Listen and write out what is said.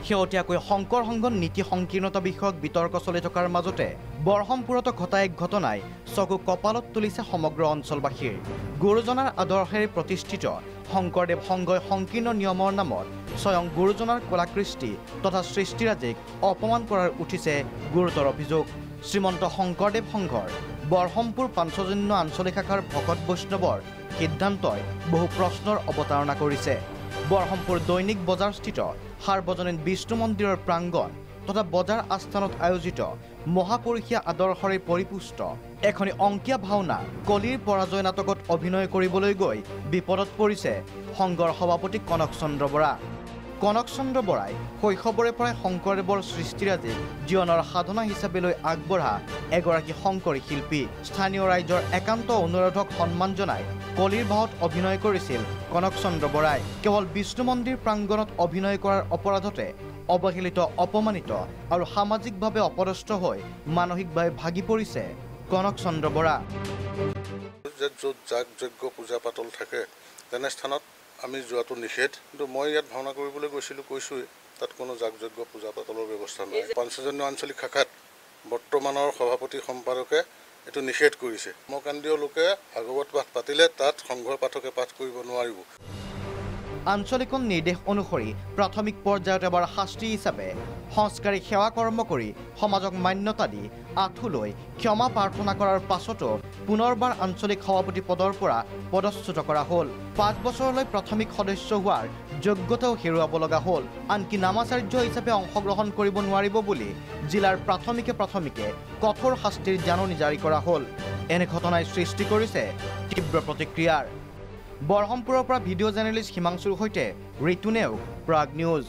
শেহতীয়াকৈ শংকৰ সংঘত নীতি সংকীৰ্ণতা বিষয়ক বিতৰ্ক চলি থকাৰ মাজতে বৰহমপুৰত ঘটা এক ঘটনাই চকু কপালত তুলিছে সমগ্ৰ অঞ্চলবাসীৰ। গুৰুজনাৰ আদৰ্শেৰে প্ৰতিষ্ঠিত শংকৰদেৱ সংঘই সংকীৰ্ণ নিয়মৰ নামত স্বয়ং গুৰুজনাৰ কলাকৃষ্টি তথা সৃষ্টিৰাজিক অপমান কৰাৰ উঠিছে গুৰুতৰ অভিযোগ। শ্ৰীমন্ত শংকৰদেৱ সংঘৰ বৰহমপুৰ পাঞ্চজন্য আঞ্চলিক শাখাৰ ভকত বৈষ্ণৱৰ সিদ্ধান্তই বহু প্ৰশ্নৰ অৱতাৰণা কৰিছে। বৰহমপুৰ দৈনিক বজাৰস্থিত সাৰ্বজনীন বিষ্ণু মন্দিৰৰ প্ৰাংগণ তথা বজাৰ আস্থানত আয়োজিত মহাপুৰুষীয়া আদৰ্শৰে পৰিপুষ্ট এখনি অংকীয়া ভাওনা কলিৰ পৰাজয় নাটকত অভিনয় কৰিবলৈ গৈ বিপদত পৰিছে সংঘৰ সভাপতি কনক চন্দ্ৰ বৰা। কনক চন্দ্ৰ বৰাই শৈশৱৰে পৰাই শংকৰদেৱৰ সৃষ্টিৰাজিক জীৱনৰ সাধনা হিচাপে লৈ আগবঢ়া এগৰাকী শংকৰী শিল্পী। স্থানীয় ৰাইজৰ একান্ত অনুৰোধক সন্মান জনাই কলিৰ ভাওত অভিনয় কৰিছিল কনক চন্দ্ৰ বৰাই। কেৱল বিষ্ণু মন্দিৰ প্ৰাংগণত অভিনয় কৰাৰ অপৰাধতে অৱহেলিত, অপমানিত আৰু সামাজিকভাৱে অপদস্থ হৈ মানসিকভাৱে ভাগি পৰিছে কনক চন্দ্ৰ বৰা। য'ত যাগ যজ্ঞ পূজা পাতল থাকে তেনে স্থানত আমি যোৱাটো নিষেধ, কিন্তু মই ইয়াত ভাওনা কৰিবলৈ কৈছোঁৱেই, তাত কোনো যাগ যজ্ঞ পূজা পাতলৰ ব্যৱস্থা নাই। পাঞ্চজন্য আঞ্চলিক শাখাত বৰ্তমানৰ সভাপতি সম্পাদকে এইটো নিষেধ কৰিছে। কৰ্মকাণ্ডীয় লোকে ভাগৱত পাঠ পাতিলে তাত সংঘৰ পাঠকে পাঠ কৰিব নোৱাৰিব। আঞ্চলিকৰ নিৰ্দেশ অনুসৰি প্ৰাথমিক পৰ্যায়ত এবাৰ শাস্তি হিচাপে সংস্কাৰী সেৱা কৰ্ম কৰি সমাজক মান্যতা দি আঁঠু লৈ ক্ষমা প্ৰাৰ্থনা কৰাৰ পাছতো পুনৰবাৰ আঞ্চলিক সভাপতি পদৰ পৰা পদচ্যুত কৰা হ'ল। 5 বছৰলৈ প্ৰাথমিক সদস্য হোৱাৰ যোগ্যতাও হেৰুৱাব লগা হ'ল। আনকি নামাচাৰ্য হিচাপে অংশগ্ৰহণ কৰিব নোৱাৰিব বুলি জিলাৰ প্ৰাথমিকে কঠোৰ শাস্তিৰ জাননী জাৰি কৰা হ'ল। এনে ঘটনাই সৃষ্টি কৰিছে তীব্ৰ প্ৰতিক্ৰিয়াৰ। বৰহমপুৰৰ পৰা ভিডিঅ' জাৰ্নেলিষ্ট হিমাংশুৰ সৈতে ঋতু নেওগ, প্ৰাগ নিউজ।